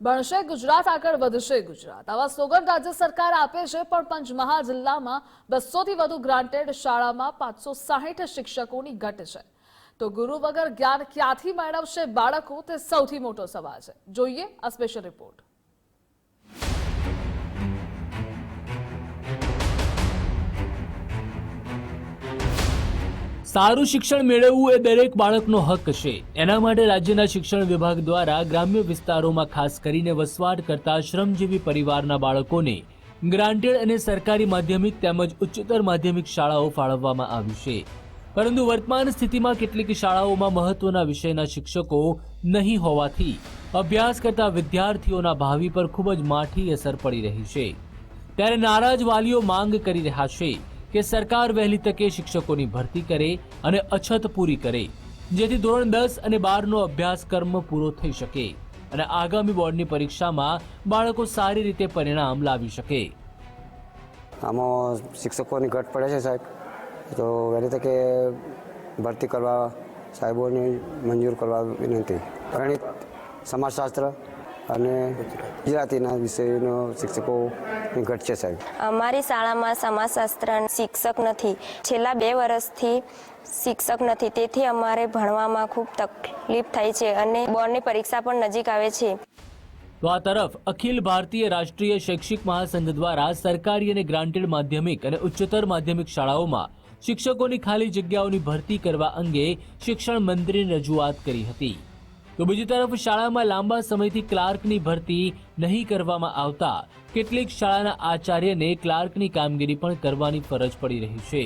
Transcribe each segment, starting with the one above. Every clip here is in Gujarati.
ભણશે ગુજરાત, આગળ વધશે ગુજરાત, આવા સ્લોગન રાજ્ય સરકાર આપે છે, પણ પંચમહાલ જિલ્લામાં 200 થી વધુ ગ્રાન્ટેડ શાળામાં 560 શિક્ષકોની ઘટ છે. તો ગુરુ વગર જ્ઞાન ક્યાંથી મેળવશે બાળકો, તે સૌથી મોટો સવાલ છે. જોઈએ આ સ્પેશિયલ રિપોર્ટ. સારું શિક્ષણ મેળવવું એ દરેક બાળકનો હક છે. એના માટે રાજ્યના શિક્ષણ વિભાગ દ્વારા ગ્રામ્ય વિસ્તારોમાં ખાસ કરીને વસવાટ કરતા શ્રમજીવી પરિવારના બાળકોને ગ્રાન્ટેડ અને સરકારી માધ્યમિક તેમજ ઉચ્ચતર માધ્યમિક શાળાઓ ફાળવવામાં આવી છે. પરંતુ વર્તમાન સ્થિતિમાં કેટલીક શાળાઓમાં મહત્વના વિષયના શિક્ષકો નહીં હોવાથી અભ્યાસ કરતા વિદ્યાર્થીઓના ભાવિ પર ખૂબ જ માઠી અસર પડી રહી છે. ત્યારે નારાજ વાલીઓ માંગ કરી રહ્યા છે કે સરકાર વહેલી તકે શિક્ષકોની ભરતી કરે અને અછત પૂરી કરે, જેથી ધોરણ 10 અને 12નો અભ્યાસક્રમ પૂરો થઈ શકે અને આગામી બોર્ડની પરીક્ષામાં બાળકો સારી રીતે પરિણામ લાવી શકે. આમાં શિક્ષકોની ઘટ પડે છે સાહેબ, તો વહેલી તકે ભરતી કરવા સાહેબોને મંજૂર કરવા વિનંતી. ગણિત, સમાજશાસ્ત્ર અને ગુજરાતીના વિષયનો શિક્ષકોની ઘટ છે સાહેબ. અમારી શાળામાં સમાજશાસ્ત્ર શિક્ષક નથી. છેલ્લા 2 વર્ષથી શિક્ષક નથી, તેથી અમારે ભણવામાં ખૂબ તકલીફ થાય છે અને બોર્ડની પરીક્ષા પણ નજીક આવે છે. તો આ તરફ અખિલ ભારતીય રાષ્ટ્રીય શૈક્ષિક મહાસંઘ દ્વારા સરકારી અને ગ્રાન્ટેડ માધ્યમિક અને ઉચ્ચતર માધ્યમિક શાળાઓમાં શિક્ષકોની ખાલી જગ્યાઓની ભરતી કરવા અંગે શિક્ષણ મંત્રીને રજૂઆત કરી હતી. તો બીજી તરફ શાળામાં લાંબા સમયથી ક્લાર્કની ભરતી નહીં કરવામાં આવતા કેટલીક શાળાના આચાર્યને ક્લાર્કની કામગીરી પણ કરવાની ફરજ પડી રહી છે.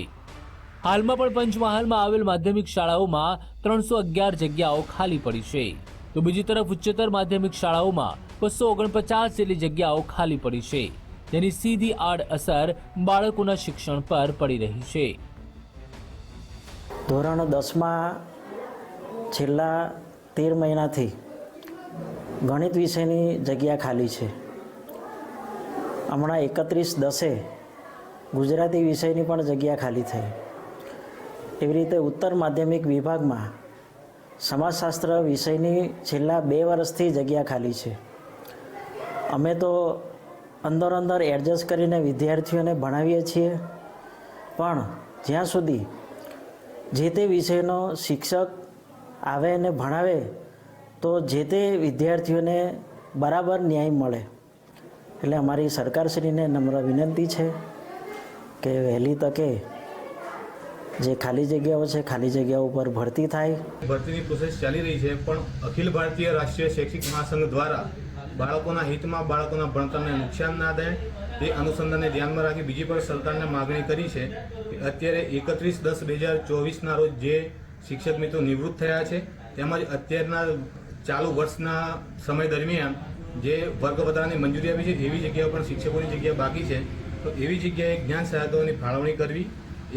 હાલમાં પણ પંચમહાલમાં આવેલ માધ્યમિક શાળાઓમાં 311 જગ્યાઓ ખાલી પડી છે. તો બીજી તરફ ઉચ્ચતર માધ્યમિક શાળાઓમાં 249 જેટલી જગ્યાઓ ખાલી પડી છે, જેની સીધી આડઅસર બાળકોના શિક્ષણ પર પડી રહી છે. ધોરણ 10માં છેલ્લા 13 મહિનાથી ગણિત વિષયની જગ્યા ખાલી છે. હમણાં 31/10 ગુજરાતી વિષયની પણ જગ્યા ખાલી થઈ. એવી રીતે ઉત્તર માધ્યમિક વિભાગમાં સમાજશાસ્ત્ર વિષયની છેલ્લા 2 વર્ષથી જગ્યા ખાલી છે. અમે તો અંદર એડજસ્ટ કરીને વિદ્યાર્થીઓને ભણાવીએ છીએ, પણ જ્યાં સુધી જે તે વિષયનો શિક્ષક આવે અને ભણાવે તો જે તે વિદ્યાર્થીઓને બરાબર ન્યાય મળે. એટલે અમારી સરકારશ્રીને નમ્ર વિનંતી છે કે વહેલી તકે જે ખાલી જગ્યાઓ છે, ખાલી જગ્યાઓ પર ભરતી થાય. ભરતીની પ્રોસેસ ચાલી રહી છે, પણ અખિલ ભારતીય રાષ્ટ્રીય શૈક્ષિક મહાસંઘ દ્વારા બાળકોના હિતમાં બાળકોના ભણતરને નુકસાન ના થાય તે અનુસંધાનને ધ્યાનમાં રાખી બીજી પણ સરકારને માગણી કરી છે કે અત્યારે 31/10/2024ના રોજ જે શિક્ષક મિત્રો નિવૃત્ત થયા છે, તેમજ અત્યારના ચાલુ વર્ષના સમય દરમિયાન જે વર્ગ વધારાની મંજૂરી આપી છે એવી જગ્યાઓ પણ શિક્ષકોની જગ્યા બાકી છે, તો એવી જગ્યાએ જ્ઞાન સહાયકોની ફાળવણી કરવી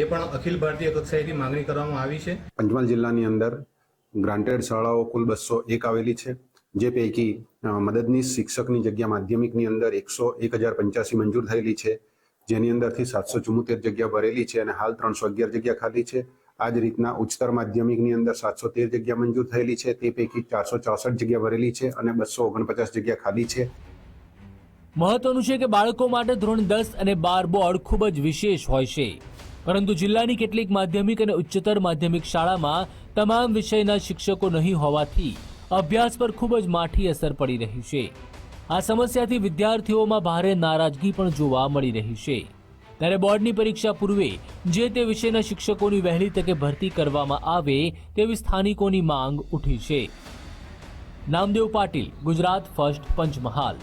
એ પણ અખિલ ભારતીય કક્ષાએથી માગણી કરવામાં આવી છે. પંચમહાલ જિલ્લાની અંદર ગ્રાન્ટેડ શાળાઓ કુલ 201 આવેલી છે, જે પૈકી મદદનીશ શિક્ષકની જગ્યા માધ્યમિકની અંદર 1085 મંજૂર થયેલી છે, જેની અંદરથી 774 જગ્યા ભરેલી છે અને હાલ 311 જગ્યા ખાલી છે. આ જ રીતના ઉચ્ચતર માધ્યમિકની અંદર 713 જગ્યા મંજૂર થયેલી છે, તે પૈકી 464 જગ્યા ભરેલી છે અને 249 જગ્યા ખાલી છે. મહત્વનું છે કે બાળકો માટે ધોરણ 10 અને 12 બોર્ડ ખૂબ જ વિશેષ હોય છે, પરંતુ જિલ્લાની કેટલીક માધ્યમિક અને ઉચ્ચતર માધ્યમિક શાળામાં તમામ વિષયના શિક્ષકો નહીં હોવાથી અભ્યાસ પર ખૂબ જ માઠી અસર પડી રહી છે. આ સમસ્યાથી વિદ્યાર્થીઓમાં ભારે નારાજગી પણ જોવા મળી રહી છે. ત્યારે બોર્ડની પરીક્ષા પૂર્વે જે તે વિષયના શિક્ષકોની વહેલી તકે ભરતી કરવામાં આવે તેવી સ્થાનિકોની માંગ ઉઠી છે. નામદેવ પાટીલ, ગુજરાત ફર્સ્ટ, પંચમહાલ.